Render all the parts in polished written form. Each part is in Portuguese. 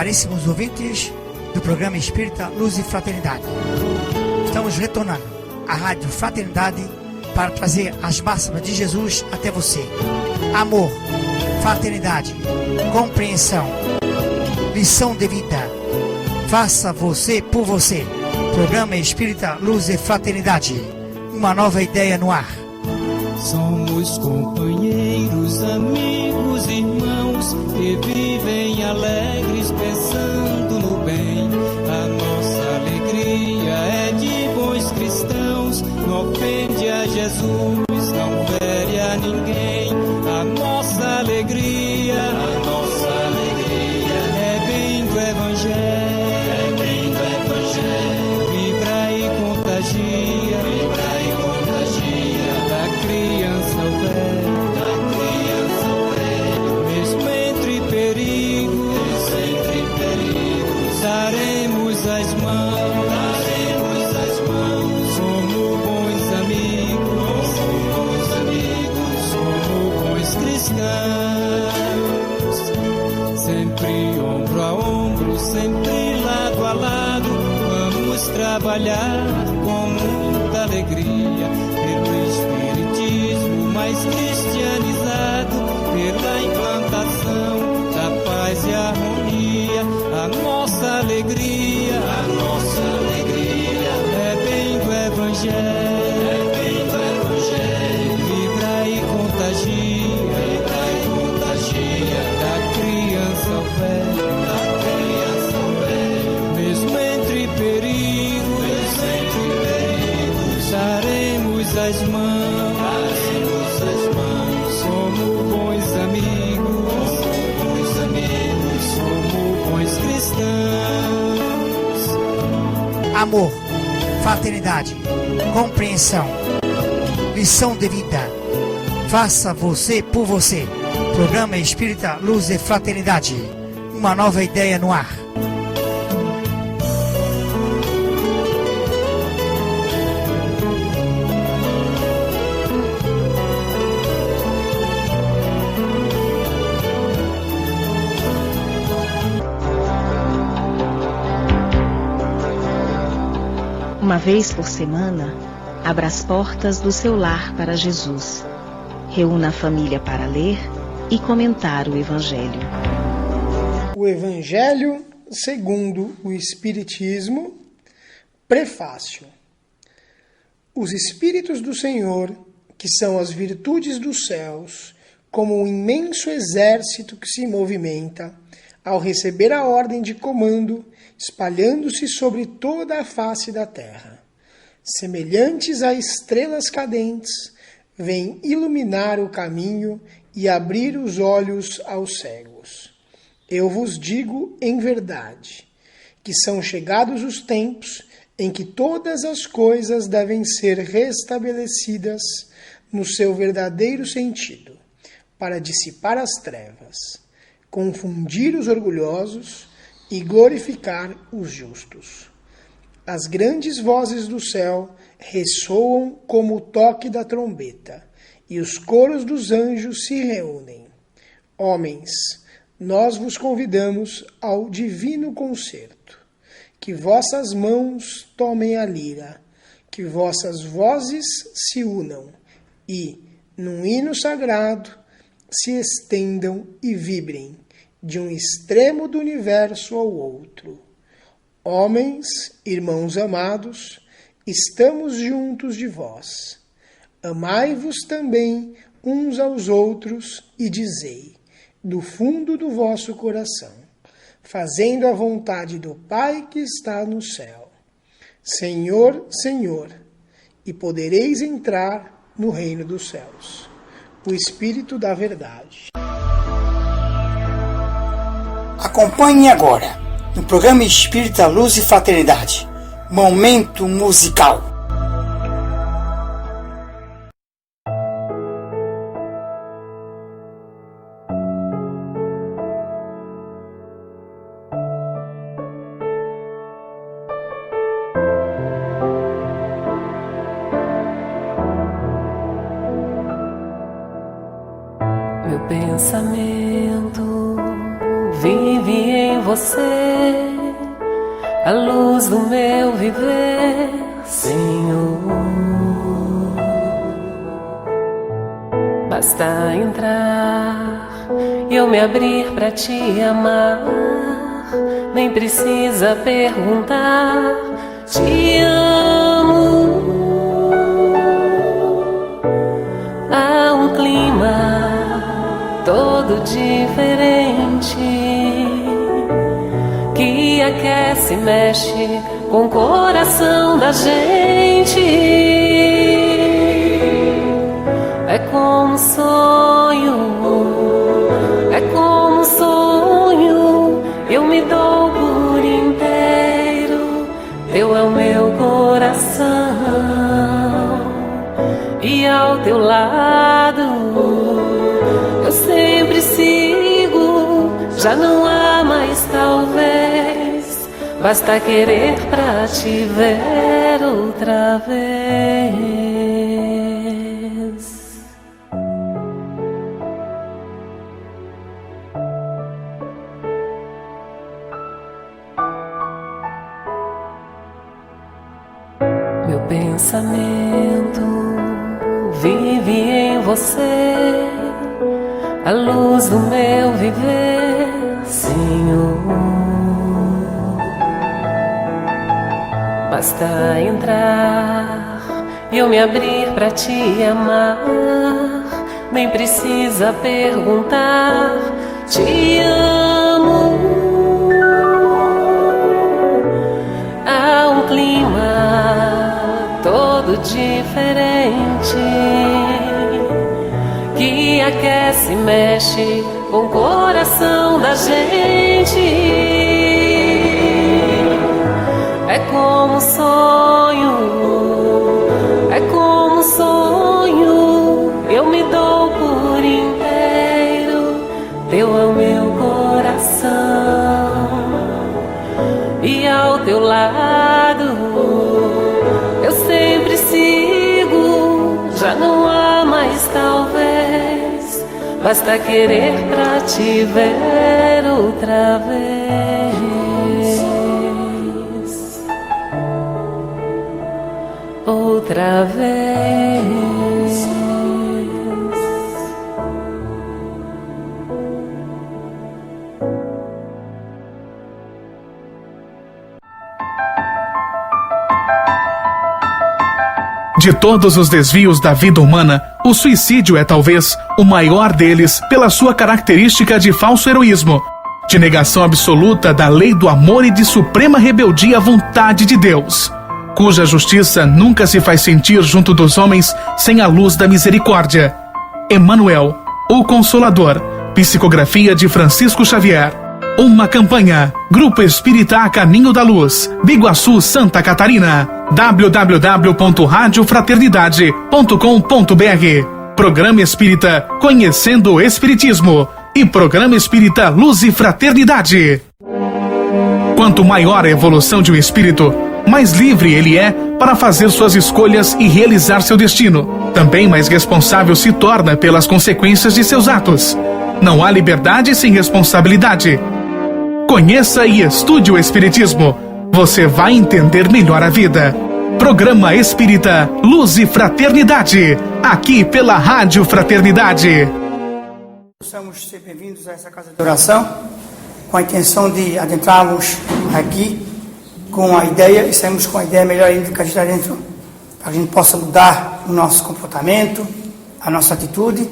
Caríssimos ouvintes do programa Espírita Luz e Fraternidade, estamos retornando à Rádio Fraternidade para trazer as máximas de Jesus até você. Amor, fraternidade, compreensão, lição de vida. Faça você por você. Programa Espírita Luz e Fraternidade. Uma nova ideia no ar. Somos companheiros, amigos, irmãos que vivem alegres pensando no bem. A nossa alegria é de bons cristãos, não ofende a Jesus, não fere a ninguém. A nossa alegria é bem do Evangelho, vibra e contagia, da criança ao velho, mesmo entre perigos, daremos as mãos, somos bons amigos, somos bons cristãos, sempre ombro a ombro, sempre lado a lado, vamos trabalhar com muita alegria pelo Espiritismo mais cristianizado, pela implantação da paz e harmonia. A nossa alegria é bem do Evangelho, vibra e contagia, da criança ao velho, mesmo entre perigos, daremos as mãos, somos bons amigos, somos bons cristãos. Amor, fraternidade, compreensão, lição de vida. Faça você por você. Programa Espírita Luz e Fraternidade. Uma nova ideia no ar. Uma vez por semana, abra as portas do seu lar para Jesus. Reúna a família para ler e comentar o Evangelho. O Evangelho segundo o Espiritismo, Prefácio. Os Espíritos do Senhor, que são as virtudes dos céus, como um imenso exército que se movimenta, ao receber a ordem de comando, espalhando-se sobre toda a face da terra. Semelhantes a estrelas cadentes, vêm iluminar o caminho e abrir os olhos aos cegos. Eu vos digo em verdade, que são chegados os tempos em que todas as coisas devem ser restabelecidas no seu verdadeiro sentido, para dissipar as trevas, confundir os orgulhosos e glorificar os justos. As grandes vozes do céu ressoam como o toque da trombeta, e os coros dos anjos se reúnem. Homens, nós vos convidamos ao divino concerto. Que vossas mãos tomem a lira, que vossas vozes se unam e, num hino sagrado, se estendam e vibrem de um extremo do universo ao outro. Homens, irmãos amados, estamos juntos de vós. Amai-vos também uns aos outros e dizei, do fundo do vosso coração, fazendo a vontade do Pai que está no céu. Senhor, Senhor, e podereis entrar no reino dos céus. O Espírito da Verdade. Acompanhe agora, no programa Espírita Luz e Fraternidade, Momento Musical. Meu pensamento vive em você, a luz do meu viver, Senhor. Basta entrar e eu me abrir pra te amar, nem precisa perguntar, te amo. Há um clima todo diferente que aquece e mexe com o coração da gente. É como um sonho, é como um sonho, eu me dou por inteiro, teu é o meu coração, e ao teu lado eu sempre sigo, já não há mais talvez, basta querer pra te ver outra vez. Meu pensamento vive em você, a luz do meu viver, Senhor. Basta entrar e eu me abrir pra te amar, nem precisa perguntar, te amo. Há um clima todo diferente que aquece e mexe com o coração da gente. É como um sonho, é como um sonho, eu me dou por inteiro, teu é o meu coração, e ao teu lado eu sempre sigo, já não há mais talvez, basta querer pra te ver outra vez. Outra vez. De todos os desvios da vida humana, o suicídio é talvez o maior deles pela sua característica de falso heroísmo, de negação absoluta da lei do amor e de suprema rebeldia à vontade de Deus, cuja justiça nunca se faz sentir junto dos homens sem a luz da misericórdia. Emmanuel, o Consolador, psicografia de Francisco Xavier. Uma campanha, Grupo Espírita A Caminho da Luz, Biguaçu, Santa Catarina. www.radiofraternidade.com.br. Programa Espírita Conhecendo o Espiritismo e Programa Espírita Luz e Fraternidade. Quanto maior a evolução de um espírito, mais livre ele é para fazer suas escolhas e realizar seu destino. Também mais responsável se torna pelas consequências de seus atos. Não há liberdade sem responsabilidade. Conheça e estude o Espiritismo. Você vai entender melhor a vida. Programa Espírita Luz e Fraternidade, aqui pela Rádio Fraternidade. Possamos ser bem-vindos a essa casa de oração, com a intenção de adentrarmos aqui com a ideia, e sairmos com a ideia melhor ainda do que a gente está dentro, para que a gente possa mudar o nosso comportamento, a nossa atitude,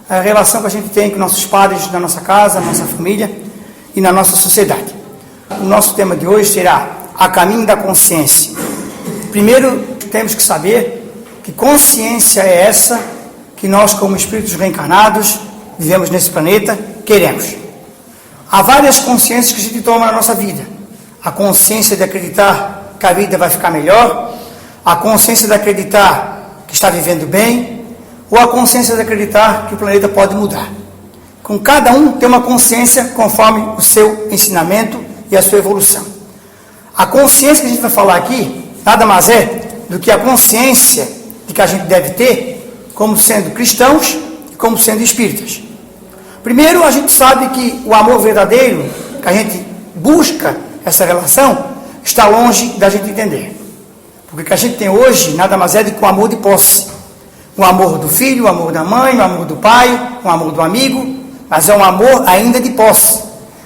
a relação que a gente tem com nossos padres na nossa casa, na nossa família e na nossa sociedade. O nosso tema de hoje será A Caminho da Consciência. Primeiro, temos que saber que consciência é essa que nós, como espíritos reencarnados, vivemos nesse planeta, queremos. Há várias consciências que a gente toma na nossa vida. A consciência de acreditar que a vida vai ficar melhor, a consciência de acreditar que está vivendo bem, ou a consciência de acreditar que o planeta pode mudar. Com cada um tem uma consciência conforme o seu ensinamento e a sua evolução. A consciência que a gente vai falar aqui nada mais é do que a consciência de que a gente deve ter como sendo cristãos e como sendo espíritas. Primeiro, a gente sabe que o amor verdadeiro que a gente busca essa relação, está longe da gente entender. Porque o que a gente tem hoje nada mais é do que um amor de posse. O amor do filho, o amor da mãe, o amor do pai, o amor do amigo, mas é um amor ainda de posse.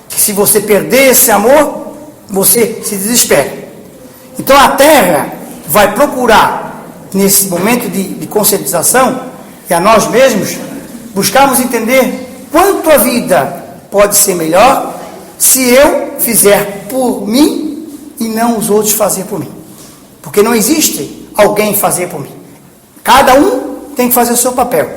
Que se você perder esse amor, você se desespera. Então a Terra vai procurar, nesse momento de conscientização, e a nós mesmos, buscarmos entender quanto a vida pode ser melhor se eu fizer por mim e não os outros fazer por mim. Porque não existe alguém fazer por mim. Cada um tem que fazer o seu papel.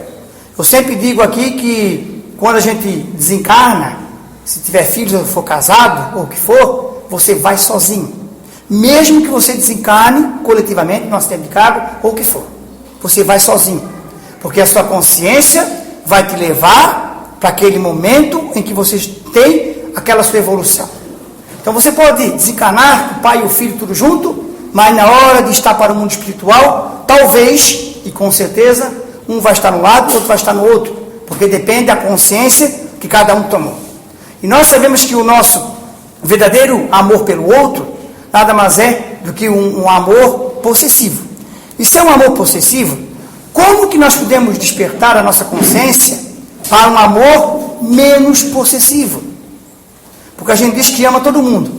Eu sempre digo aqui que quando a gente desencarna, se tiver filhos ou for casado, ou o que for, você vai sozinho. Mesmo que você desencarne coletivamente, num acidente de carro, ou o que for. Você vai sozinho. Porque a sua consciência vai te levar para aquele momento em que você tem aquela sua evolução. Então você pode desencarnar, o pai e o filho tudo junto, mas na hora de estar para o mundo espiritual, talvez, e com certeza, um vai estar no lado, o outro vai estar no outro, porque depende da consciência que cada um tomou. E nós sabemos que o nosso verdadeiro amor pelo outro, nada mais é do que um amor possessivo. E se é um amor possessivo, como que nós podemos despertar a nossa consciência para um amor menos possessivo? Porque a gente diz que ama todo mundo.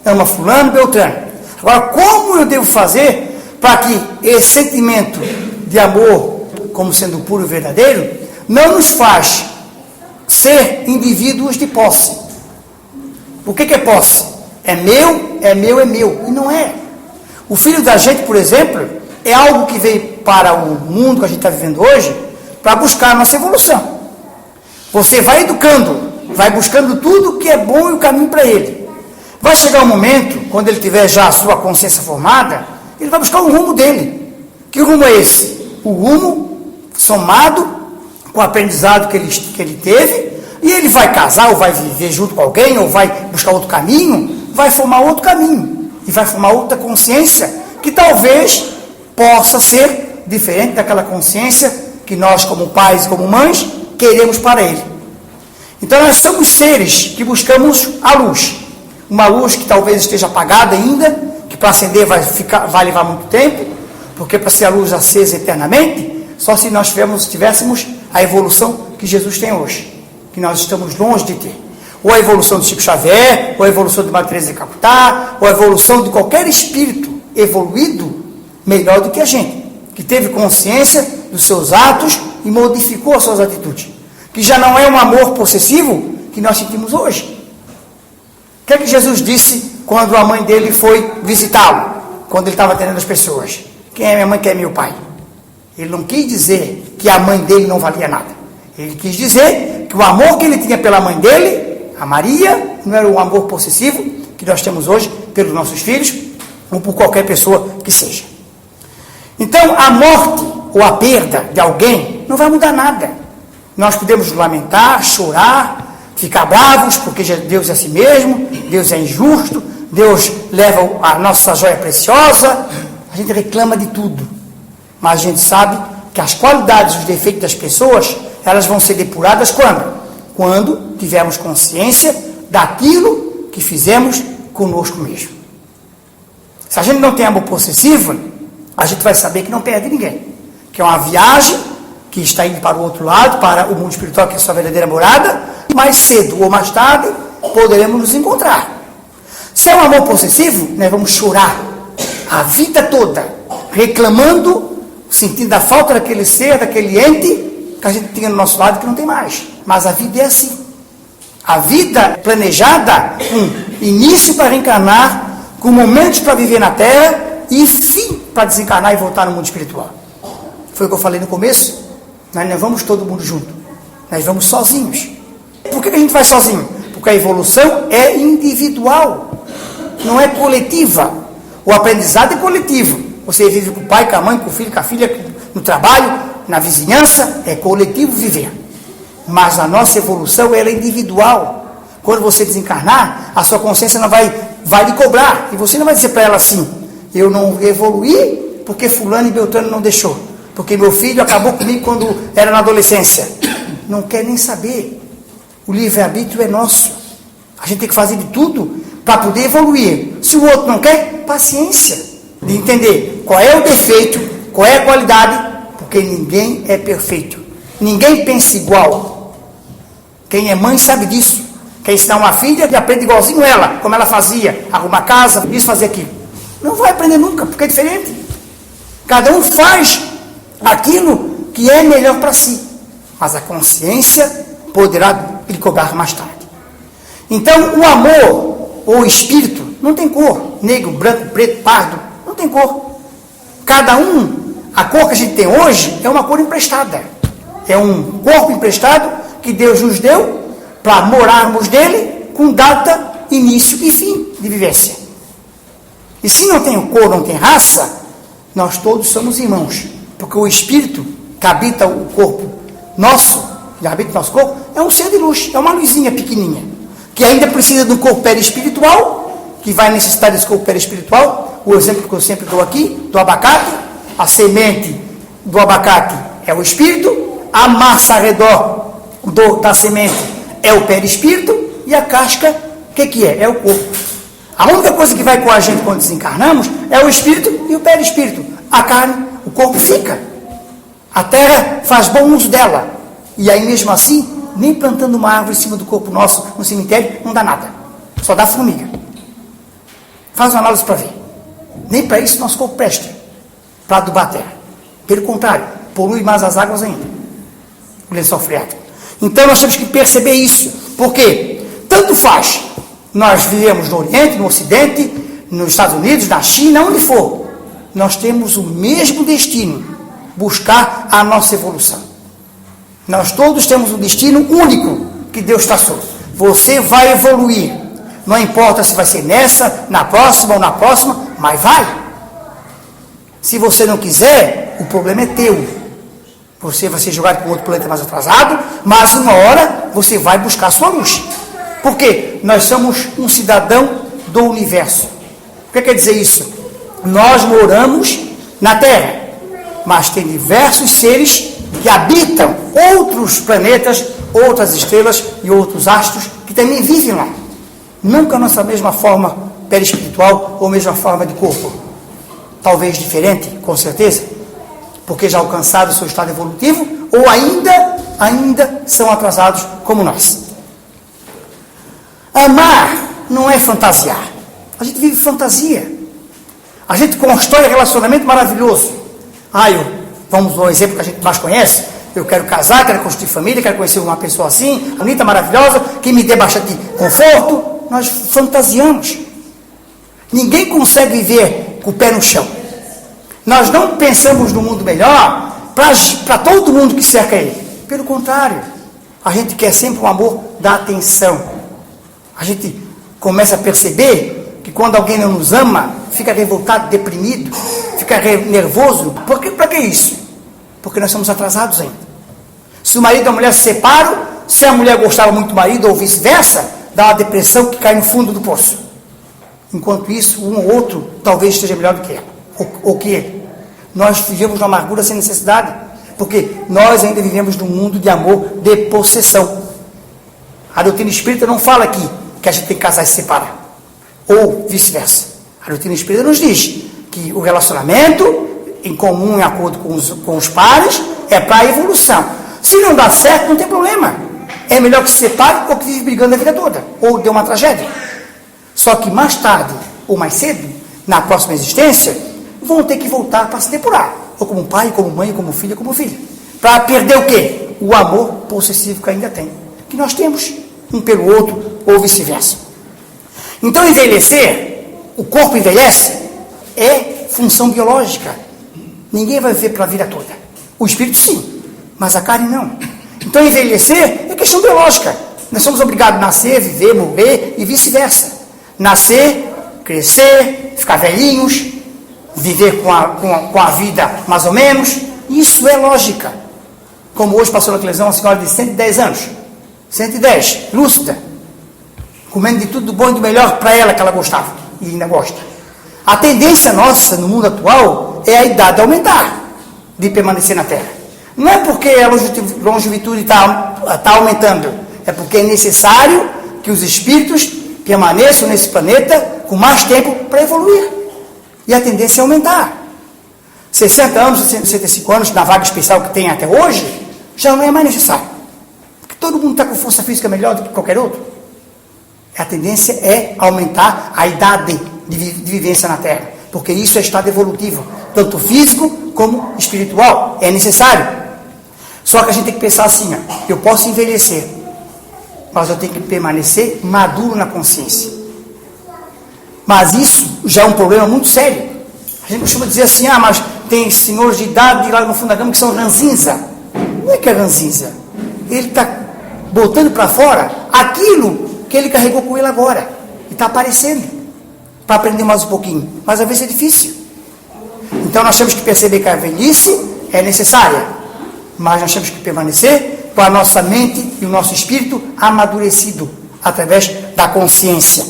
Ama fulano, beltrano. Agora, como eu devo fazer para que esse sentimento de amor, como sendo puro e verdadeiro, não nos faz ser indivíduos de posse? O que é posse? É meu, é meu, é meu. E não é. O filho da gente, por exemplo, é algo que veio para o mundo que a gente está vivendo hoje para buscar a nossa evolução. Você vai educando, vai buscando tudo que é bom e o caminho para ele. Vai chegar um momento, quando ele tiver já a sua consciência formada, ele vai buscar o rumo dele. Que rumo é esse? O rumo somado com o aprendizado que ele teve, e ele vai casar, ou vai viver junto com alguém, ou vai buscar outro caminho, vai formar outro caminho, e vai formar outra consciência, que talvez possa ser diferente daquela consciência que nós, como pais e como mães, queremos para ele. Então nós somos seres que buscamos a luz. Uma luz que talvez esteja apagada ainda, que para acender vai levar muito tempo, porque para ser a luz acesa eternamente, só se nós tivéssemos a evolução que Jesus tem hoje, que nós estamos longe de ter. Ou a evolução de Chico Xavier, ou a evolução de Madre Teresa de Calcutá, ou a evolução de qualquer espírito evoluído melhor do que a gente, que teve consciência dos seus atos e modificou as suas atitudes, que já não é um amor possessivo que nós sentimos hoje. O que é que Jesus disse quando a mãe dele foi visitá-lo, quando ele estava atendendo as pessoas? Quem é minha mãe, quem é meu pai? Ele não quis dizer que a mãe dele não valia nada. Ele quis dizer que o amor que ele tinha pela mãe dele, a Maria, não era um amor possessivo que nós temos hoje pelos nossos filhos ou por qualquer pessoa que seja. Então, a morte ou a perda de alguém não vai mudar nada. Nós podemos lamentar, chorar, ficar bravos, porque Deus é assim mesmo, Deus é injusto, Deus leva a nossa joia preciosa, a gente reclama de tudo. Mas a gente sabe que as qualidades e os defeitos das pessoas, elas vão ser depuradas quando? Quando tivermos consciência daquilo que fizemos conosco mesmo. Se a gente não tem amor possessivo, a gente vai saber que não perde ninguém. Que é uma viagem que está indo para o outro lado, para o mundo espiritual, que é a sua verdadeira morada, mais cedo ou mais tarde poderemos nos encontrar. Se é um amor possessivo, nós vamos chorar a vida toda, reclamando, sentindo a falta daquele ser, daquele ente que a gente tinha no nosso lado que não tem mais. Mas a vida é assim. A vida é planejada com início para reencarnar, com momentos para viver na Terra e fim para desencarnar e voltar no mundo espiritual. Foi o que eu falei no começo. Nós não vamos todo mundo junto. Nós vamos sozinhos. Por que a gente vai sozinho? Porque a evolução é individual, não é coletiva. O aprendizado é coletivo. Você vive com o pai, com a mãe, com o filho, com a filha, no trabalho, na vizinhança, é coletivo viver. Mas a nossa evolução ela é individual. Quando você desencarnar, a sua consciência não vai lhe cobrar. E você não vai dizer para ela assim, eu não evoluí porque fulano e beltrano não deixou. Porque meu filho acabou comigo quando era na adolescência. Não quer nem saber. O livre-arbítrio é nosso. A gente tem que fazer de tudo para poder evoluir. Se o outro não quer, paciência de entender qual é o defeito, qual é a qualidade, porque ninguém é perfeito. Ninguém pensa igual. Quem é mãe sabe disso. Quer ensinar uma filha e aprende igualzinho ela, como ela fazia, arrumar casa, isso, fazer aquilo. Não vai aprender nunca, porque é diferente. Cada um faz aquilo que é melhor para si. Mas a consciência poderá lhe cobrar mais tarde. Então, o amor, ou o espírito, não tem cor. Negro, branco, preto, pardo, não tem cor. Cada um, a cor que a gente tem hoje, é uma cor emprestada. É um corpo emprestado que Deus nos deu para morarmos nele com data, início e fim de vivência. E se não tem cor, não tem raça, nós todos somos irmãos. Porque o espírito que habita o corpo nosso, que habita o nosso corpo, é um ser de luz, é uma luzinha pequenininha, que ainda precisa do corpo perispiritual, que vai necessitar desse corpo perispiritual. O exemplo que eu sempre dou aqui, do abacate, a semente do abacate é o espírito, a massa ao redor da semente é o perispírito, e a casca, o que é? É o corpo. A única coisa que vai com a gente quando desencarnamos é o espírito e o perispírito. A carne, o corpo fica. A terra faz bom uso dela. E aí mesmo assim, nem plantando uma árvore em cima do corpo nosso, no cemitério, não dá nada. Só dá formiga. Faz uma análise para ver. Nem para isso nosso corpo presta para adubar a terra. Pelo contrário, polui mais as águas ainda. O lençol freático. Então nós temos que perceber isso. Porque tanto faz. Nós vivemos no Oriente, no Ocidente, nos Estados Unidos, na China, onde for. Nós temos o mesmo destino. Buscar a nossa evolução. Nós todos temos um destino único que Deus traçou. Você vai evoluir. Não importa se vai ser nessa, na próxima ou na próxima, mas vai. Se você não quiser, o problema é teu. Você vai ser jogado para outro planeta mais atrasado, mas uma hora você vai buscar a sua luz. Por quê? Nós somos um cidadão do universo. O que quer dizer isso? Nós moramos na Terra, mas tem diversos seres que habitam outros planetas, outras estrelas e outros astros que também vivem lá. Não com a nossa mesma forma perispiritual ou mesma forma de corpo. Talvez diferente, com certeza, porque já alcançaram o seu estado evolutivo ou ainda são atrasados como nós. Amar não é fantasiar. A gente vive fantasia. A gente constrói relacionamento maravilhoso. Vamos ao exemplo que a gente mais conhece. Eu quero casar, quero construir família, quero conhecer uma pessoa assim, bonita, maravilhosa, que me dê bastante conforto. Nós fantasiamos. Ninguém consegue viver com o pé no chão. Nós não pensamos no mundo melhor para todo mundo que cerca ele. Pelo contrário, a gente quer sempre o amor da atenção. A gente começa a perceber que quando alguém não nos ama, fica revoltado, deprimido, fica nervoso. Para que isso? Porque nós somos atrasados ainda. Se o marido e a mulher se separam, se a mulher gostava muito do marido ou vice-versa, dá uma depressão que cai no fundo do poço. Enquanto isso, um ou outro talvez esteja melhor do que ela, ou que ele. Nós vivemos na amargura sem necessidade, porque nós ainda vivemos num mundo de amor, de possessão. A doutrina espírita não fala aqui que a gente tem que casar e se separar, ou vice-versa. A doutrina espírita nos diz que o relacionamento em comum, em acordo com os pares, é para a evolução. Se não dá certo, não tem problema. É melhor que se separe ou que vive brigando a vida toda, ou dê uma tragédia. Só que mais tarde, ou mais cedo, na próxima existência, vão ter que voltar para se depurar. Ou como pai, como mãe, como filha, como filha. Para perder o quê? O amor possessivo que ainda tem. Que nós temos um pelo outro, ou vice-versa. Então, envelhecer, o corpo envelhece, é função biológica. Ninguém vai viver para a vida toda. O espírito sim, mas a carne não. Então, envelhecer é questão biológica. Nós somos obrigados a nascer, viver, morrer e vice-versa. Nascer, crescer, ficar velhinhos, viver com a vida mais ou menos. Isso é lógica. Como hoje passou na televisão uma senhora de 110 anos. 110, lúcida. Comendo de tudo do bom e do melhor para ela que ela gostava e ainda gosta. A tendência nossa no mundo atual é a idade aumentar, de permanecer na Terra. Não é porque a longevidade está aumentando, é porque é necessário que os espíritos permaneçam nesse planeta com mais tempo para evoluir. E a tendência é aumentar. 60 anos, 65 anos, na vaga especial que tem até hoje, já não é mais necessário. Porque todo mundo está com força física melhor do que qualquer outro. A tendência é aumentar a idade de vivência na Terra. Porque isso é estado evolutivo, tanto físico como espiritual. É necessário. Só que a gente tem que pensar assim, ó, eu posso envelhecer, mas eu tenho que permanecer maduro na consciência. Mas isso já é um problema muito sério. A gente costuma dizer assim, mas tem senhores de idade lá no fundo da cama que são ranzinza. Não é que é ranzinza. Ele está botando para fora aquilo que ele carregou com ele agora. E está aparecendo. Para aprender mais um pouquinho. Mas às vezes é difícil. Então nós temos que perceber que a velhice é necessária. Mas nós temos que permanecer com a nossa mente e o nosso espírito amadurecido através da consciência.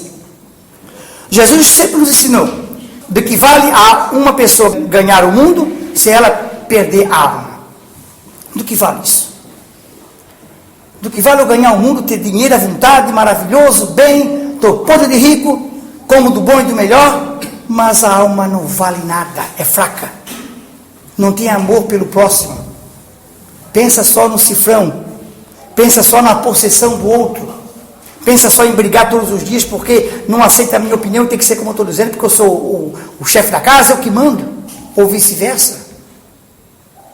Jesus sempre nos ensinou de que vale a uma pessoa ganhar o mundo se ela perder a alma. Do que vale isso? Do que vale eu ganhar o mundo, ter dinheiro à vontade, maravilhoso, bem, estou podre de rico, como do bom e do melhor, mas a alma não vale nada, é fraca. Não tem amor pelo próximo. Pensa só no cifrão, pensa só na possessão do outro, pensa só em brigar todos os dias porque não aceita a minha opinião, tem que ser como eu estou dizendo, porque eu sou o chefe da casa, eu que mando, ou vice-versa.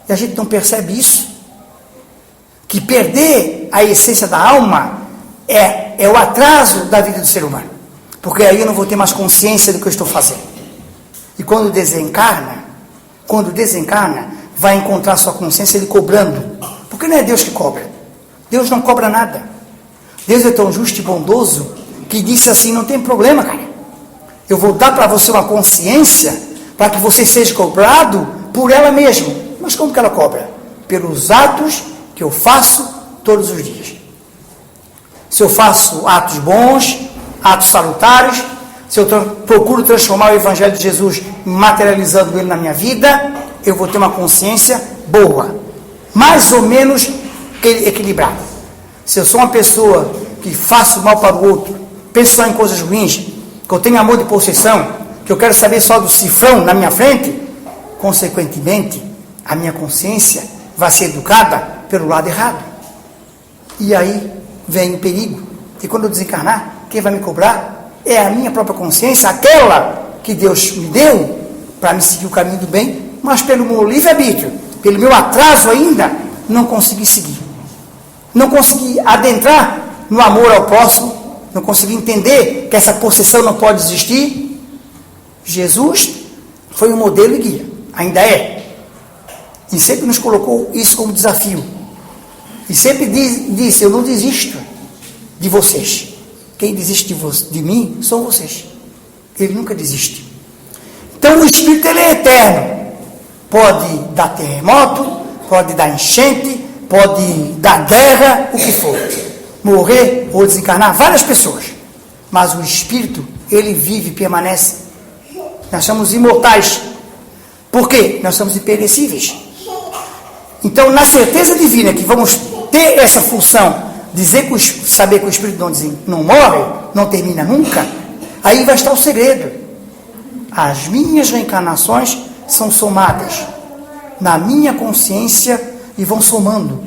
E a gente não percebe isso, que perder a essência da alma é o atraso da vida do ser humano, porque aí eu não vou ter mais consciência do que eu estou fazendo. E quando desencarna, vai encontrar sua consciência ele cobrando. Porque não é Deus que cobra. Deus não cobra nada. Deus é tão justo e bondoso que disse assim, não tem problema, cara. Eu vou dar para você uma consciência para que você seja cobrado por ela mesma. Mas como que ela cobra? Pelos atos que eu faço todos os dias. Se eu faço atos bons, atos salutares, se eu procuro transformar o Evangelho de Jesus materializando ele na minha vida, eu vou ter uma consciência boa, mais ou menos equilibrada. Se eu sou uma pessoa que faço mal para o outro, penso só em coisas ruins, que eu tenho amor de possessão, que eu quero saber só do cifrão na minha frente, consequentemente, a minha consciência vai ser educada pelo lado errado. E aí vem o perigo. E quando eu desencarnar, quem vai me cobrar é a minha própria consciência, aquela que Deus me deu para me seguir o caminho do bem, mas pelo meu livre-arbítrio, pelo meu atraso ainda, não consegui seguir. Não consegui adentrar no amor ao próximo, não consegui entender que essa possessão não pode existir. Jesus foi um modelo e guia, ainda é. E sempre nos colocou isso como desafio. E sempre disse, eu não desisto de vocês. Quem desiste de mim são vocês. Ele nunca desiste. Então o Espírito ele é eterno. Pode dar terremoto, pode dar enchente, pode dar guerra, o que for. Morrer ou desencarnar várias pessoas. Mas o Espírito, ele vive, permanece. Nós somos imortais. Por quê? Nós somos imperecíveis. Então, na certeza divina que vamos ter essa função, saber que o Espírito não morre, não termina nunca, aí vai estar o segredo. As minhas reencarnações são somadas na minha consciência e vão somando.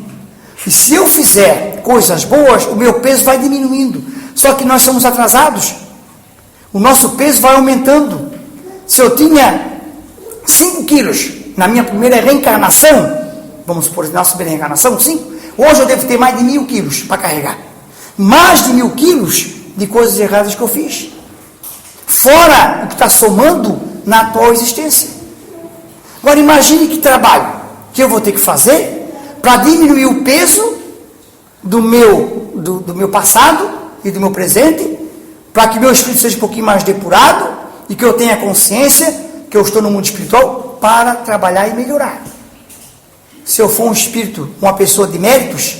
E se eu fizer coisas boas, o meu peso vai diminuindo. Só que nós somos atrasados. O nosso peso vai aumentando. Se eu tinha 5 quilos na minha primeira reencarnação, vamos supor, na nossa primeira reencarnação, 5, hoje eu devo ter mais de 1000 quilos para carregar. Mais de 1000 quilos de coisas erradas que eu fiz. Fora o que está somando na atual existência. Agora imagine que trabalho que eu vou ter que fazer para diminuir o peso do meu passado e do meu presente, para que meu espírito seja um pouquinho mais depurado e que eu tenha consciência que eu estou no mundo espiritual para trabalhar e melhorar. Se eu for um espírito, uma pessoa de méritos,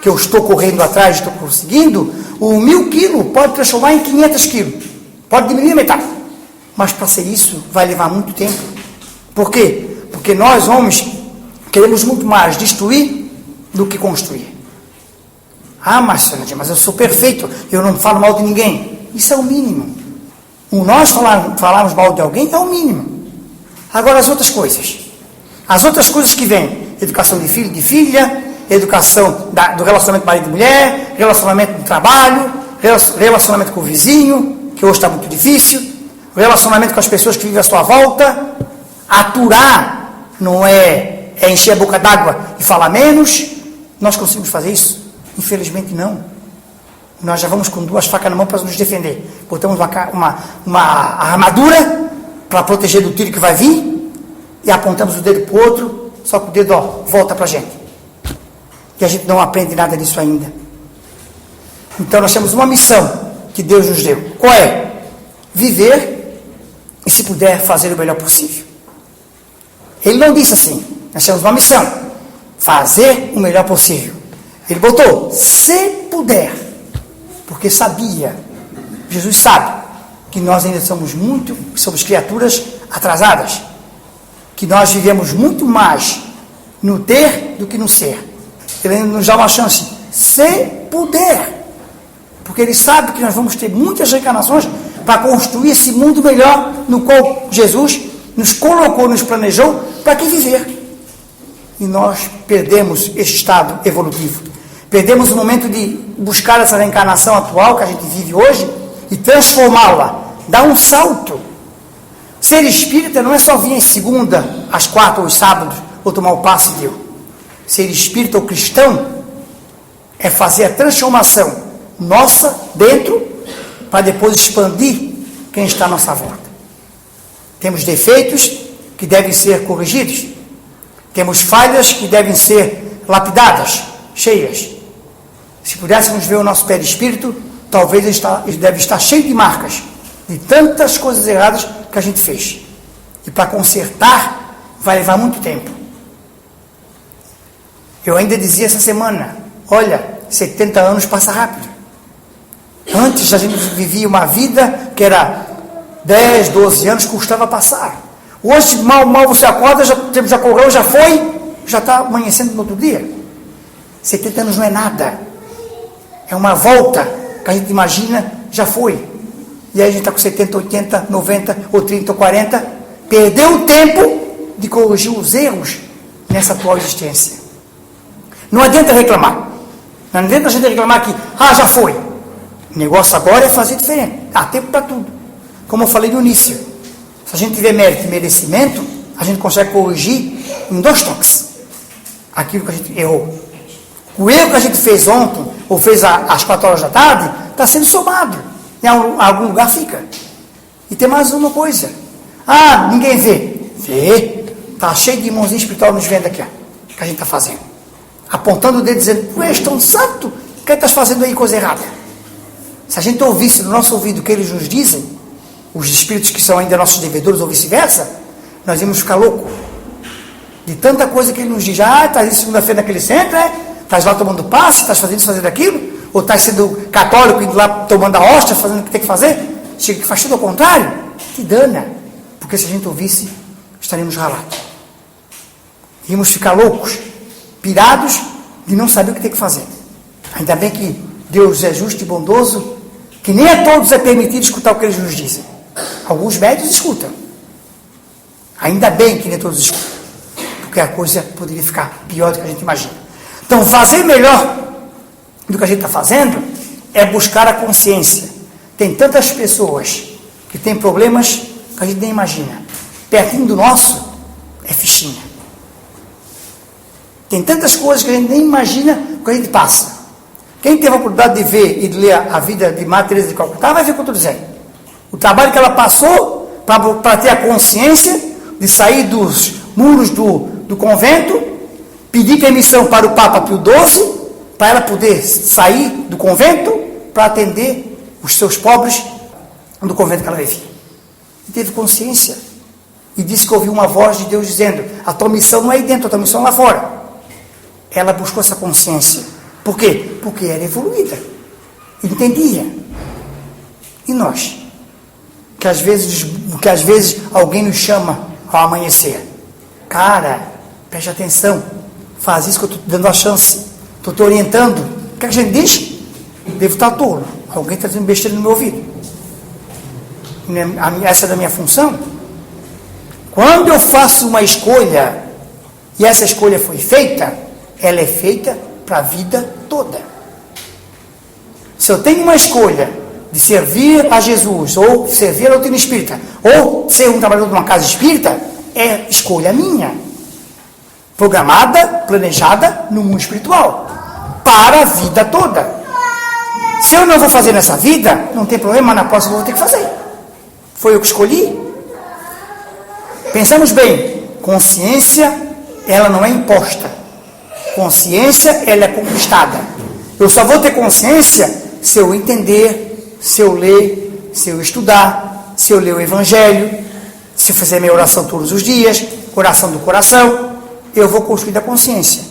que eu estou correndo atrás, estou conseguindo, o 1000 quilos pode transformar em 500 quilos. Pode diminuir a metade. Mas para ser isso, vai levar muito tempo. Por quê? Porque nós, homens, queremos muito mais destruir do que construir. Mas eu sou perfeito, eu não falo mal de ninguém. Isso é o mínimo. O nós falarmos mal de alguém é o mínimo. Agora as outras coisas. As outras coisas que vêm. Educação de filho, de filha, educação do relacionamento marido e mulher, relacionamento no trabalho, relacionamento com o vizinho, que hoje está muito difícil, relacionamento com as pessoas que vivem à sua volta. Aturar não é encher a boca d'água e falar menos. Nós conseguimos fazer isso? Infelizmente não. Nós já vamos com 2 facas na mão para nos defender. Botamos uma armadura para proteger do tiro que vai vir e apontamos o dedo para o outro, só que o dedo volta para a gente. E a gente não aprende nada disso ainda. Então nós temos uma missão que Deus nos deu. Qual é? Viver e, se puder, fazer o melhor possível. Ele não disse assim. Nós temos uma missão. Fazer o melhor possível. Ele botou, se puder. Porque sabia, Jesus sabe, que nós ainda somos criaturas atrasadas. Que nós vivemos muito mais no ter do que no ser. Ele ainda nos dá uma chance, se puder. Porque ele sabe que nós vamos ter muitas reencarnações para construir esse mundo melhor no qual Jesus nos colocou, nos planejou para que viver. E nós perdemos este estado evolutivo. Perdemos o momento de buscar essa reencarnação atual que a gente vive hoje e transformá-la, dar um salto. Ser espírita não é só vir em segunda, às 4 ou aos sábados, ou tomar o passe de Deus. Ser espírita ou cristão é fazer a transformação nossa dentro para depois expandir quem está à nossa volta. Temos defeitos que devem ser corrigidos. Temos falhas que devem ser lapidadas, cheias. Se pudéssemos ver o nosso perispírito, talvez ele deve estar cheio de marcas, de tantas coisas erradas que a gente fez. E para consertar, vai levar muito tempo. Eu ainda dizia essa semana, olha, 70 anos passa rápido. Antes a gente vivia uma vida que era 10, 12 anos, custava passar. Hoje, mal você acorda, já correu, já foi, já está amanhecendo no outro dia. 70 anos não é nada. É uma volta que a gente imagina, já foi. E aí a gente está com 70, 80, 90, ou 30, ou 40. Perdeu o tempo de corrigir os erros nessa atual existência. Não adianta reclamar. Não adianta a gente reclamar que, já foi. O negócio agora é fazer diferente. Há tempo para tudo. Como eu falei no início. Se a gente tiver mérito e merecimento, a gente consegue corrigir em 2 toques aquilo que a gente errou. O erro que a gente fez ontem, ou fez às 4 horas da tarde, está sendo somado. Em algum lugar fica. E tem mais uma coisa. Ninguém vê. Vê. Está cheio de irmãozinho espiritual nos vendo aqui. O que a gente está fazendo? Apontando o dedo dizendo, tu és tão santo, o que estás fazendo aí coisa errada? Se a gente ouvisse no nosso ouvido o que eles nos dizem, os espíritos que são ainda nossos devedores ou vice-versa, nós íamos ficar loucos. De tanta coisa que ele nos diz, estás indo segunda-feira naquele centro, estás lá tomando passe, estás fazendo isso, fazendo aquilo, ou estás sendo católico, indo lá tomando a hóstia, fazendo o que tem que fazer, chega que faz tudo ao contrário, te dana. Porque se a gente ouvisse, estaríamos ralados. Íamos ficar loucos, pirados, de não saber o que tem que fazer. Ainda bem que Deus é justo e bondoso, que nem a todos é permitido escutar o que eles nos dizem. Alguns médios escutam. Ainda bem que nem todos escutam. Porque a coisa poderia ficar pior do que a gente imagina. Então, fazer melhor do que a gente está fazendo é buscar a consciência. Tem tantas pessoas que têm problemas que a gente nem imagina. Pertinho do nosso é fichinha. Tem tantas coisas que a gente nem imagina o que a gente passa. Quem teve a oportunidade de ver e de ler a vida de Madre Teresa de Calcutá vai ver o que eu estou dizendo. O trabalho que ela passou para ter a consciência de sair dos muros do convento, pedir permissão para o Papa Pio XII, para ela poder sair do convento para atender os seus pobres do convento que ela vivia. E teve consciência. E disse que ouviu uma voz de Deus dizendo, a tua missão não é aí dentro, a tua missão é lá fora. Ela buscou essa consciência. Por quê? Porque era evoluída. Entendia. E nós? Que às vezes alguém nos chama ao amanhecer. Cara, preste atenção. Faz isso que eu estou te dando a chance. Estou te orientando. O que a gente diz? Devo estar tolo. Alguém está dizendo besteira no meu ouvido. essa é da minha função. Quando eu faço uma escolha e essa escolha foi feita, ela é feita para a vida toda. Se eu tenho uma escolha de servir a Jesus, ou servir a doutrina espírita, ou ser um trabalhador de uma casa espírita, é escolha minha. Programada, planejada no mundo espiritual, para a vida toda. Se eu não vou fazer nessa vida, não tem problema, na próxima eu vou ter que fazer. Foi eu que escolhi. Pensamos bem, consciência, ela não é imposta. Consciência, ela é conquistada. Eu só vou ter consciência se eu entender, se eu ler, se eu estudar, se eu ler o Evangelho, se eu fizer minha oração todos os dias, oração do coração, eu vou construir a consciência.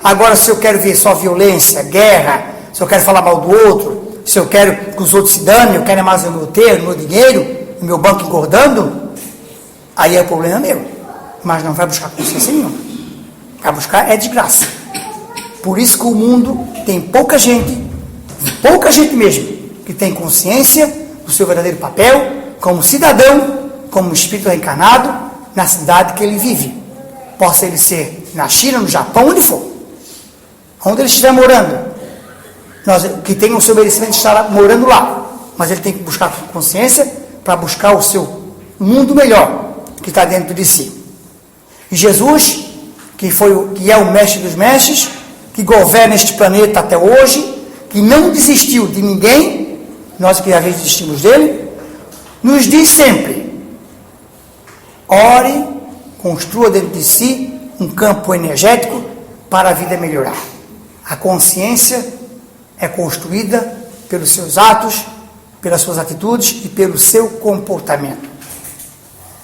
Agora, se eu quero ver só violência, guerra, se eu quero falar mal do outro, se eu quero que os outros se danem, eu quero mais o meu ter, o meu dinheiro, o meu banco engordando, aí é o problema meu. Mas não vai buscar consciência nenhuma. Vai buscar é desgraça. Por isso que o mundo tem pouca gente mesmo, que tem consciência do seu verdadeiro papel como cidadão, como espírito reencarnado na cidade que ele vive. Possa ele ser na China, no Japão, onde for. Onde ele estiver morando. Que tenha o seu merecimento de estar morando lá. Mas ele tem que buscar consciência para buscar o seu mundo melhor que está dentro de si. E Jesus, que é o mestre dos mestres, que governa este planeta até hoje, que não desistiu de ninguém, nós que às vezes desistimos dele, nos diz sempre: ore, construa dentro de si um campo energético para a vida melhorar. A consciência é construída pelos seus atos, pelas suas atitudes e pelo seu comportamento.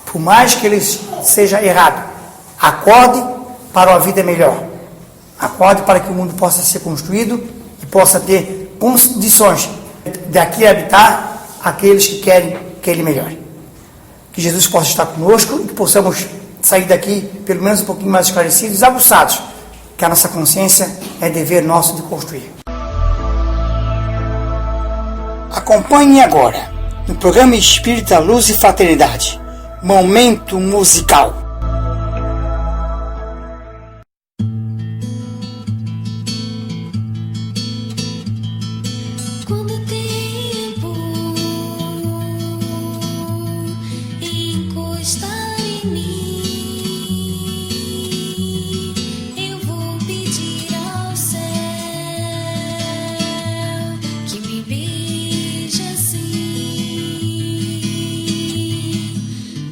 Por mais que ele seja errado, acorde para uma vida melhor. Acorde para que o mundo possa ser construído e possa ter condições de aqui habitar aqueles que querem que ele melhore. Que Jesus possa estar conosco e que possamos sair daqui pelo menos um pouquinho mais esclarecidos, aguçados, que a nossa consciência é dever nosso de construir. Acompanhe agora, no programa Espírita Luz e Fraternidade, Momento Musical.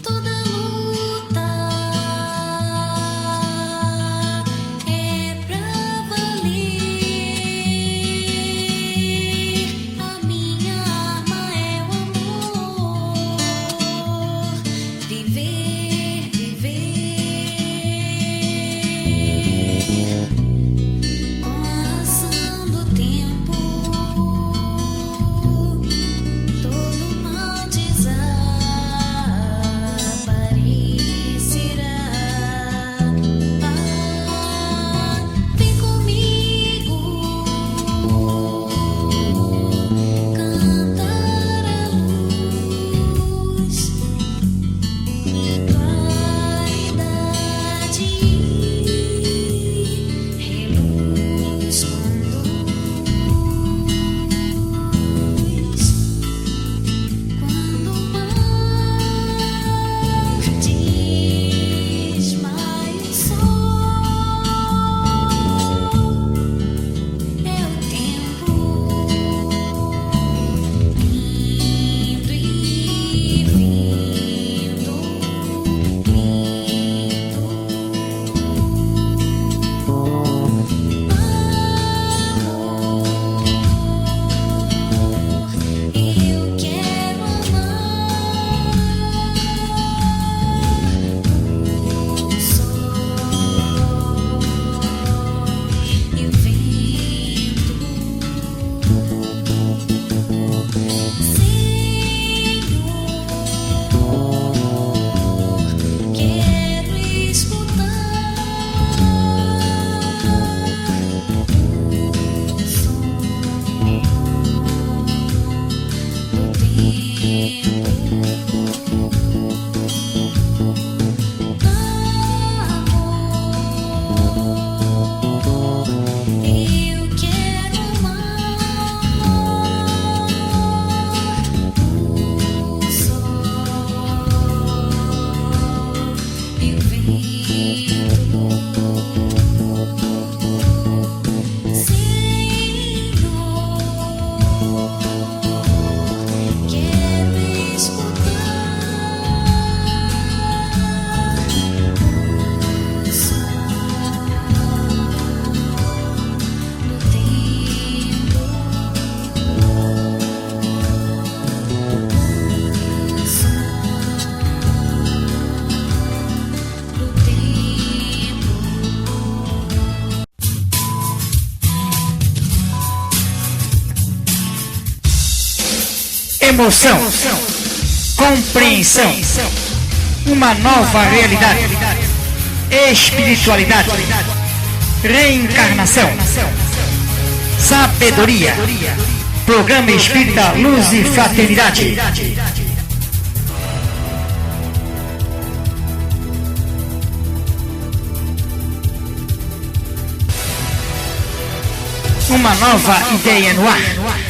Toda luta emoção, compreensão, uma nova realidade, espiritualidade, reencarnação, sabedoria. Programa Espírita Luz e Fraternidade. Uma nova ideia no ar.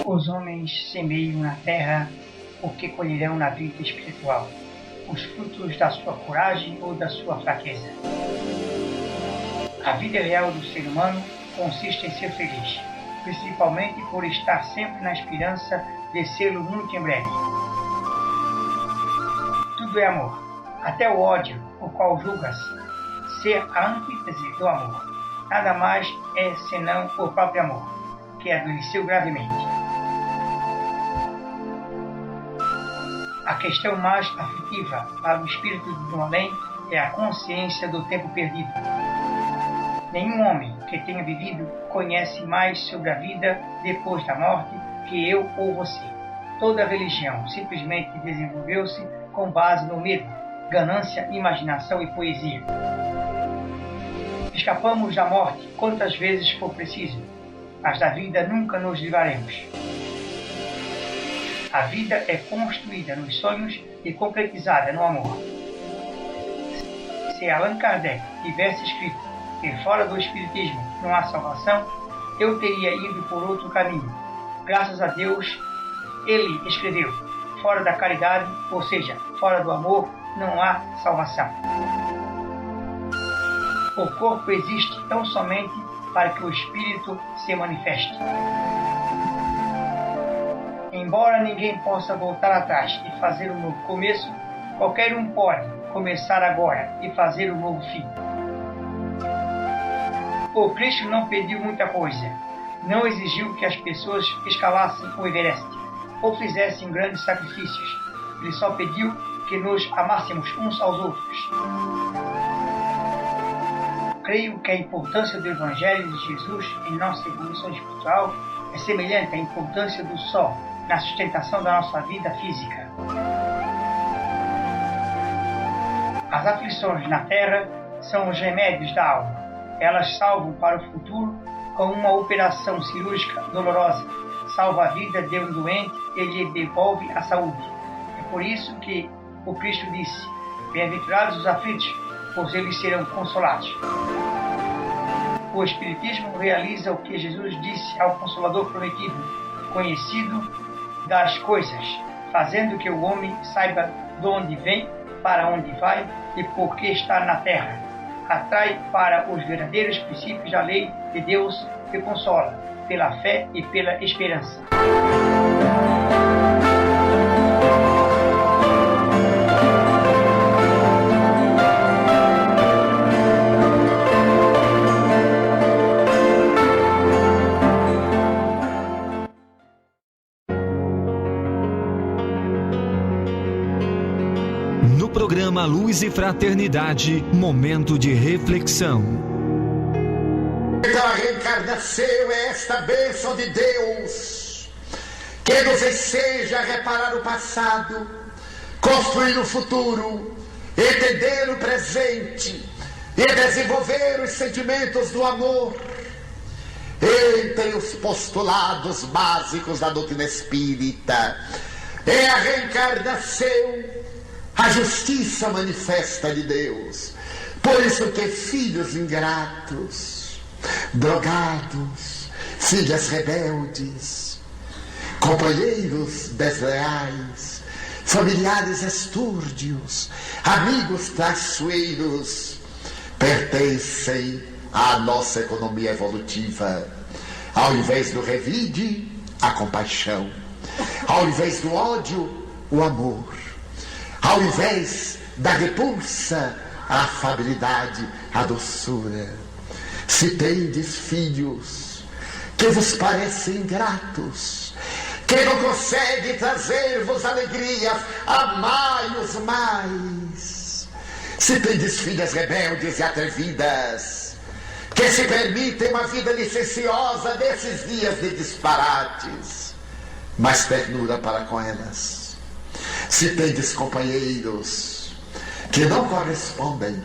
Os homens semeiam na terra o que colherão na vida espiritual, os frutos da sua coragem ou da sua fraqueza. A vida real do ser humano consiste em ser feliz, principalmente por estar sempre na esperança de sê-lo muito em breve. Tudo é amor, até o ódio, o qual julga-se ser a antítese do amor. Nada mais é senão o próprio amor, que adoeceu gravemente. A questão mais afetiva para o espírito do além é a consciência do tempo perdido. Nenhum homem que tenha vivido conhece mais sobre a vida depois da morte que eu ou você. Toda religião simplesmente desenvolveu-se com base no medo, ganância, imaginação e poesia. Escapamos da morte quantas vezes for preciso, mas da vida nunca nos livraremos. A vida é construída nos sonhos e concretizada no amor. Se Allan Kardec tivesse escrito que fora do Espiritismo não há salvação, eu teria ido por outro caminho. Graças a Deus, ele escreveu: fora da caridade, ou seja, fora do amor, não há salvação. O corpo existe tão somente para que o espírito se manifeste. Embora ninguém possa voltar atrás e fazer um novo começo, qualquer um pode começar agora e fazer um novo fim. O Cristo não pediu muita coisa. Não exigiu que as pessoas escalassem o Everest ou fizessem grandes sacrifícios. Ele só pediu que nos amássemos uns aos outros. Creio que a importância do Evangelho de Jesus em nossa evolução espiritual é semelhante à importância do sol na sustentação da nossa vida física. As aflições na terra são os remédios da alma. Elas salvam para o futuro com uma operação cirúrgica dolorosa. Salva a vida de um doente e lhe devolve a saúde. É por isso que o Cristo disse: bem-aventurados os aflitos, pois eles serão consolados. O Espiritismo realiza o que Jesus disse ao Consolador prometido: conhecido das coisas, fazendo que o homem saiba de onde vem, para onde vai e por que está na terra. Atrai para os verdadeiros princípios da lei de Deus que consola, pela fé e pela esperança. Programa Luz e Fraternidade, momento de reflexão. A reencarnação é esta bênção de Deus que nos enseja a reparar o passado, construir o futuro, entender o presente, e desenvolver os sentimentos do amor. Entre os postulados básicos da doutrina espírita é a reencarnação, a justiça manifesta de Deus. Por isso que filhos ingratos, drogados, filhas rebeldes, companheiros desleais, familiares estúrdios, amigos traiçoeiros, pertencem à nossa economia evolutiva. Ao invés do revide, a compaixão. Ao invés do ódio, o amor. Ao invés da repulsa, a afabilidade, a doçura. Se tendes filhos que vos parecem ingratos, que não conseguem trazer-vos alegrias, amai-os mais. Se tendes filhas rebeldes e atrevidas, que se permitem uma vida licenciosa nesses dias de disparates, mais ternura para com elas. Se tendes companheiros que não correspondem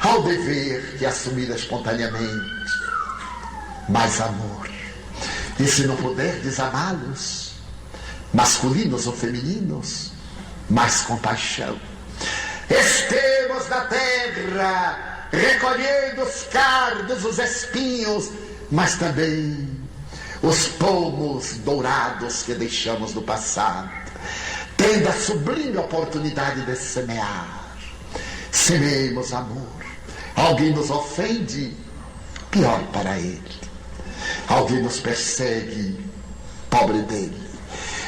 ao dever de assumir espontaneamente, mais amor. E se não puderdes amá-los, masculinos ou femininos, mais compaixão. Estemos na terra, recolhendo os cardos, os espinhos, mas também os pomos dourados que deixamos no passado, tendo a sublime oportunidade de semear. Semeemos amor. Alguém nos ofende, pior para ele. Alguém nos persegue, pobre dele.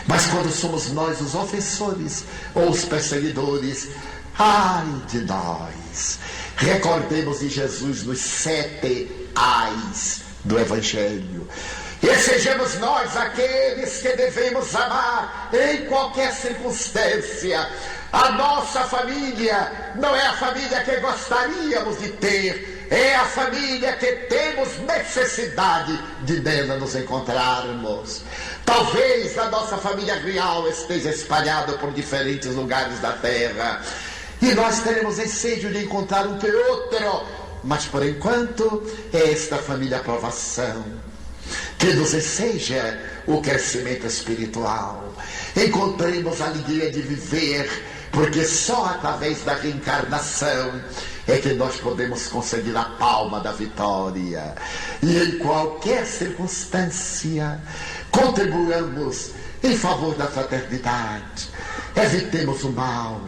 Mas quando somos nós os ofensores ou os perseguidores, ai de nós. Recordemos de Jesus nos 7 ais do Evangelho. E sejamos nós aqueles que devemos amar em qualquer circunstância. A nossa família não é a família que gostaríamos de ter, é a família que temos necessidade de nela nos encontrarmos. Talvez a nossa família real esteja espalhada por diferentes lugares da terra, e nós teremos ensejo de encontrar um que outro, mas por enquanto é esta família a provação que nos enseja o crescimento espiritual. Encontremos a alegria de viver, porque só através da reencarnação é que nós podemos conseguir a palma da vitória. E em qualquer circunstância, contribuamos em favor da fraternidade. Evitemos o mal,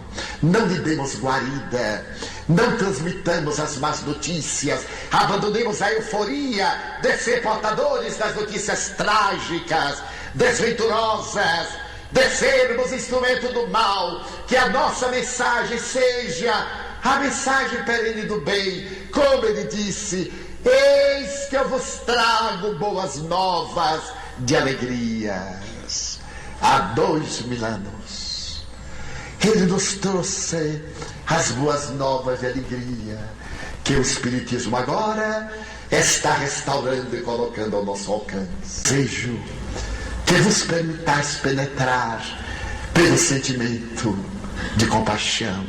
não lhe demos guarida, não transmitamos as más notícias, abandonemos a euforia de ser portadores das notícias trágicas, desventurosas, de sermos instrumento do mal. Que a nossa mensagem seja a mensagem perene do bem, como ele disse: eis que eu vos trago boas novas de alegrias. Há 2000 anos ele nos trouxe as boas novas de alegria, que o Espiritismo agora está restaurando e colocando ao nosso alcance. Desejo que vos permitais penetrar pelo sentimento de compaixão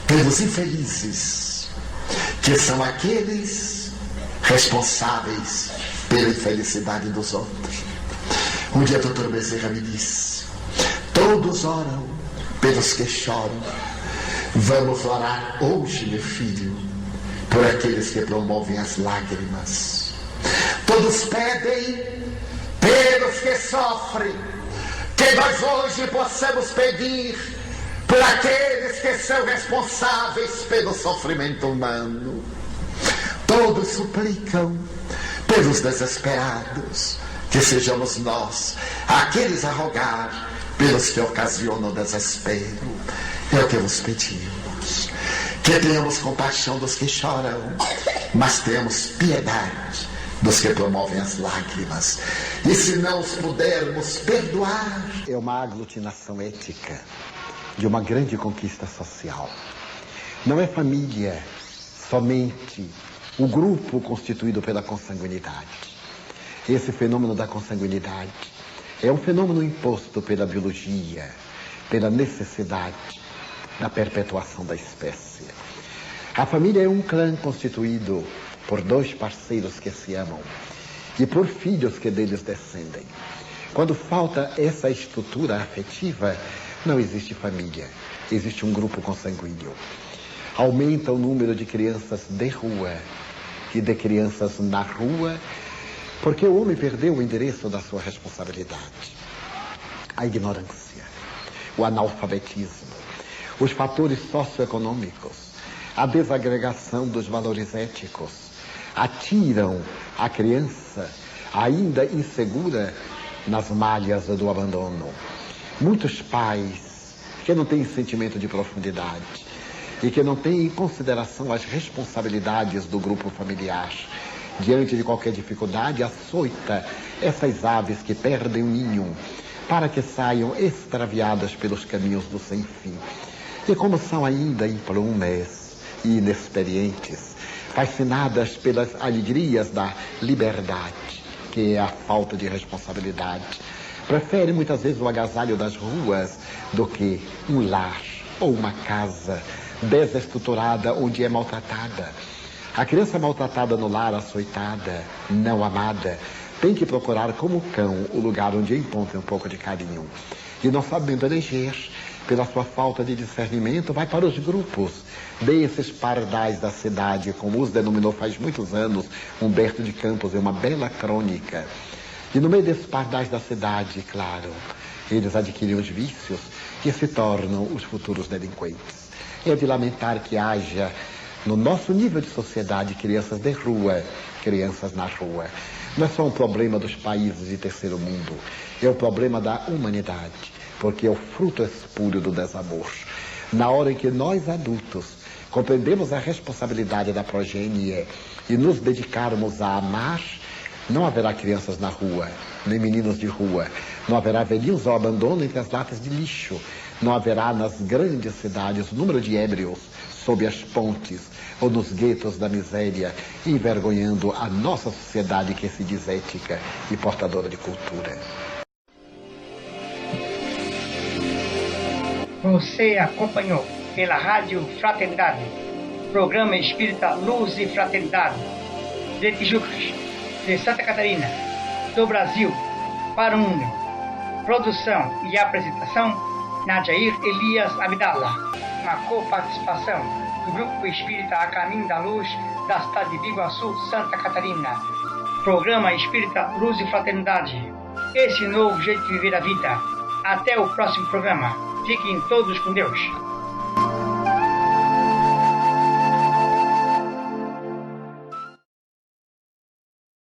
pelos infelizes, que são aqueles responsáveis pela infelicidade dos outros. Um dia o Dr. Bezerra me disse: todos oram pelos que choram. Vamos orar hoje, meu filho, por aqueles que promovem as lágrimas. Todos pedem pelos que sofrem. Que nós hoje possamos pedir por aqueles que são responsáveis pelo sofrimento humano. Todos suplicam pelos desesperados. Que sejamos nós aqueles a rogar pelos que ocasionam desespero. É o que vos pedimos. Que tenhamos compaixão dos que choram, mas tenhamos piedade dos que promovem as lágrimas. E se não os pudermos perdoar, é uma aglutinação ética de uma grande conquista social. Não é família somente o grupo constituído pela consanguinidade. Esse fenômeno da consanguinidade é um fenômeno imposto pela biologia, pela necessidade da perpetuação da espécie. A família é um clã constituído por dois parceiros que se amam e por filhos que deles descendem. Quando falta essa estrutura afetiva, não existe família, existe um grupo consanguíneo. Aumenta o número de crianças de rua e de crianças na rua, porque o homem perdeu o endereço da sua responsabilidade. A ignorância, o analfabetismo, os fatores socioeconômicos, a desagregação dos valores éticos atiram a criança, ainda insegura, nas malhas do abandono. Muitos pais que não têm sentimento de profundidade e que não têm em consideração as responsabilidades do grupo familiar, diante de qualquer dificuldade, açoita essas aves que perdem o ninho para que saiam extraviadas pelos caminhos do sem-fim. E como são ainda implumes e inexperientes, fascinadas pelas alegrias da liberdade, que é a falta de responsabilidade, preferem muitas vezes o agasalho das ruas do que um lar ou uma casa desestruturada onde é maltratada. A criança maltratada no lar, açoitada, não amada, tem que procurar como cão o lugar onde encontra um pouco de carinho. E não sabendo eleger, pela sua falta de discernimento, vai para os grupos desses pardais da cidade, como os denominou faz muitos anos Humberto de Campos, em uma bela crônica. E no meio desses pardais da cidade, claro, eles adquirem os vícios que se tornam os futuros delinquentes. É de lamentar que haja, no nosso nível de sociedade, crianças de rua, crianças na rua. Não é só um problema dos países de terceiro mundo, é o problema da humanidade, porque é o fruto espúrio do desamor. Na hora em que nós, adultos, compreendemos a responsabilidade da progenie e nos dedicarmos a amar, não haverá crianças na rua, nem meninos de rua, não haverá velhinhos ao abandono entre as latas de lixo, não haverá nas grandes cidades o número de ébrios sob as pontes ou nos guetos da miséria, envergonhando a nossa sociedade que se diz ética e portadora de cultura. Você acompanhou pela Rádio Fraternidade, programa Espírita Luz e Fraternidade, de Tijucas, de Santa Catarina, do Brasil, para o mundo. Produção e apresentação, Nadiair Elias Abdala. Uma coparticipação do Grupo Espírita A Caminho da Luz, da cidade de Biguaçu, Santa Catarina. Programa Espírita Luz e Fraternidade. Esse novo jeito de viver a vida. Até o próximo programa. Fiquem todos com Deus.